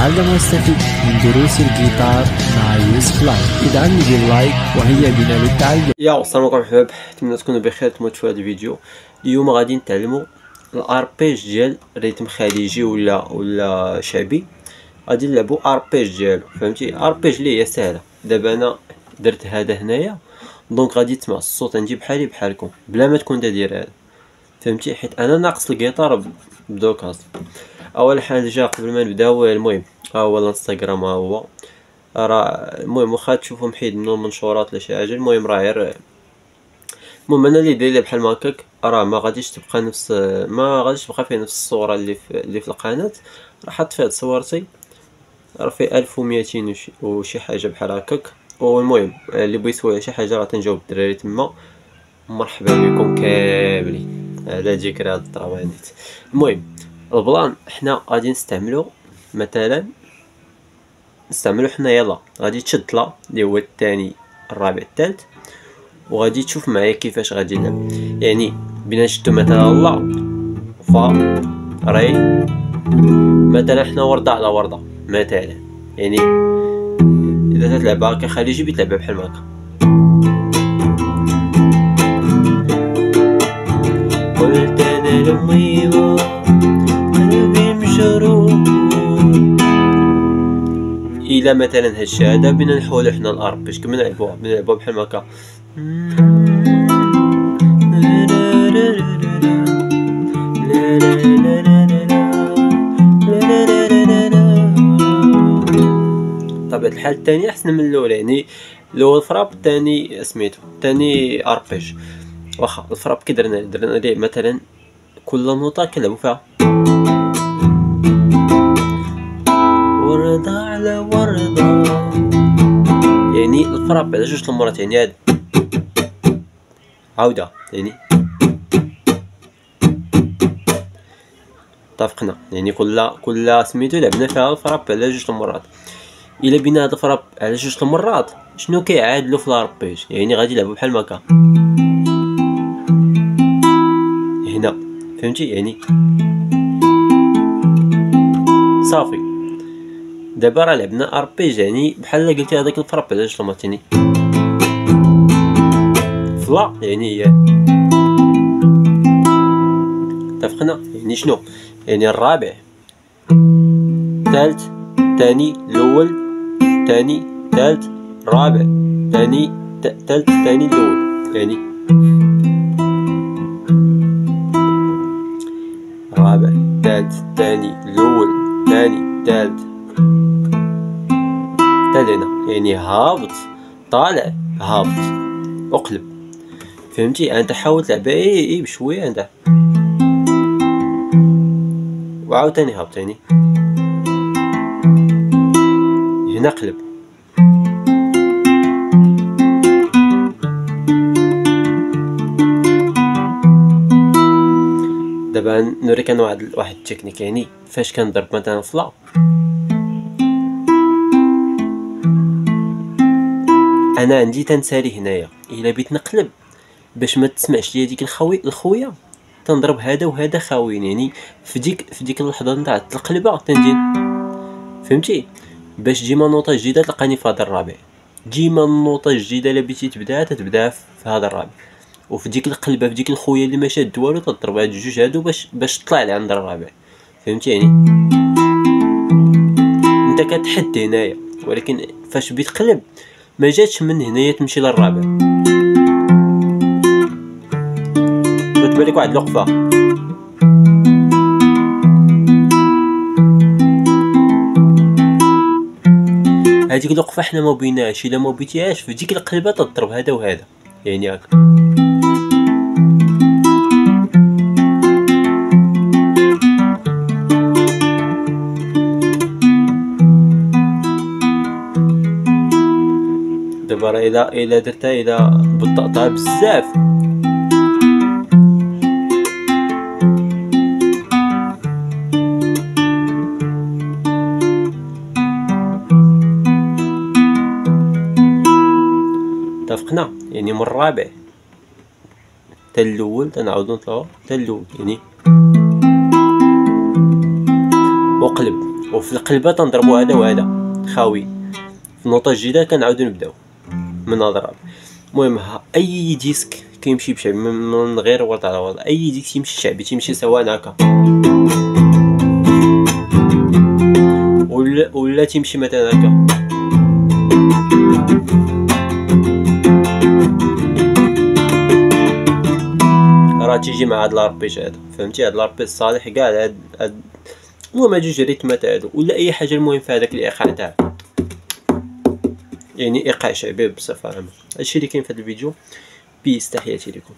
تعلم واستفيد من دروس الجيتار مع يوسف لايف. إذا ندير لايك وهيا بنا للتعلم. السلام عليكم حباب، نتمنى تكونوا بخير. تموت هذا الفيديو. اليوم غادي نتعلموا الاربيج ديال ريتم خليجي ولا شعبي. غادي نلعبوا اربيج ديالو، فهمتي؟ اربيج اللي هي سهله. دابا انا درت هذا هنايا، دونك غادي تسمع الصوت عندي بحالي بحالكم بلا ما تكون داير هذا، فهمتي؟ حيت انا ناقص الجيتار بدوكاز. اول حاجه قبل ما نبداو، المهم ها هو الانستغرام، ها هو راه المهم واخا تشوفوا محيد منو المنشورات ولا شي حاجه، المهم راه غير المهم انا اللي داير بحال ما هكاك، راه ما غاديش تبقى فيه نفس الصوره اللي في القناه. راه حط فيها صورتي، راه فيه 1200 وشي حاجه بحال هكاك. والمهم اللي بغيتو شي حاجه راه تنجاوب الدراري تما. مرحبا بكم كاملين على ذكر هاد الطرابانيت. المهم البلان حنا غادي نستعملو حنا. يلا غادي تشد لا اللي هو الثاني الرابع الثالث، وغادي تشوف معايا كيفاش غادي نلعب. يعني بنا نشدو مثلا لا فا ري، مثلا حنا ورده على ورده مثلا. يعني اذا تلعب هكا خليجي بتلعبها بحال هكا. قلت انا لميمه قلبي مشروب. الى مثلا هادشي هذا بنا نحولو حنا الارب باش كما نلعبوها بحال هكا. طبيعة الحال الثاني احسن من الاولى، يعني الاول فراب الثاني سميتو الثاني اربيج. واخا الفراب كي درنا ليه مثلا كل نوطه كنلعبو فيها ورده على ورده، يعني الفراب على جوج المرات. يعني هاد عاودة، يعني اتفقنا. يعني كل سميتو لعبنا فيها الفراب على جوج المرات. الا بينا هاد الفراب على جوج المرات شنو كيعادلو في الاربيج؟ يعني غادي يلعبوا بحال هكا هنا، فهمتي؟ يعني صافي. دابا راه لعبنا اربيج، يعني بحال قلتي هذاك الفراب على جوج المرات، يعني فلا يعني هي اتفقنا. يعني شنو؟ يعني الرابع ثالث ثاني الاول ثاني ثالث رابع ثاني ثالث ثاني الاول، يعني رابع ثالث ثاني الاول ثاني ثالث هنا. يعني هابط طالع هابط اقلب، فهمتي؟ انت حاول تلعبها بشويه انت، وعاوتاني هابط. يعني هنا قلب. دابا نوريك انا واحد التكنيك. يعني فاش كنضرب مثلا فلا، انا عندي تنسالي هنايا. الا بغيت نقلب باش ما تسمعش ليا ديك الخويه تنضرب هذا وهذا خاويين. يعني في ديك اللحظه نتاع القلبه تنجي، فهمتي؟ باش ديما نوطه جديده تلقاني في هذا الرابع. ديما النوطه الجديده الا بغيتي تبداها في هذا الرابع، وفي ديك القلبه في ديك الخويه اللي ما شاد والو تضرب هاد الجوج هادو باش تطلع لعند الرابع، فهمتي؟ يعني انت كتحد هنايا، ولكن فاش بيتقلب ما جاتش من هنايا تمشي للرابع. تبان لك واحد الوقفه، هذيك الوقفه حنا ما بيناش. الا ما بغيتيهاش في ديك القلبه تضرب هذا وهذا، يعني هكا. دابا راه الا درتها، الا بطأتها بزاف اتفقنا. يعني من الرابع حتى الاول تنعاودو نطلعو حتى الاول، يعني وقلب وفي القلبه تنضربوا هذا وهذا خاوي. في النوطه الجديده كنعاودو نبداو من اضراب. المهم اي ديسك كيمشي بشعبي من غير ورد على ورد، اي ديسك تيمشي شعبي تيمشي سواء هكا ولا تيمشي مثلا هكا. راه تيجي مع هاد الاربيج هذا، فهمتي؟ هاد الاربيج صالح كاع هاد المهم هاد جوج ريتمات هادو ولا اي حاجه. المهم في هذاك الايقاع تاعو، يعني ايقاع شعبي بصفه عامه. هادشي اللي كاين في هاد الفيديو. بيس، تحياتي لكم.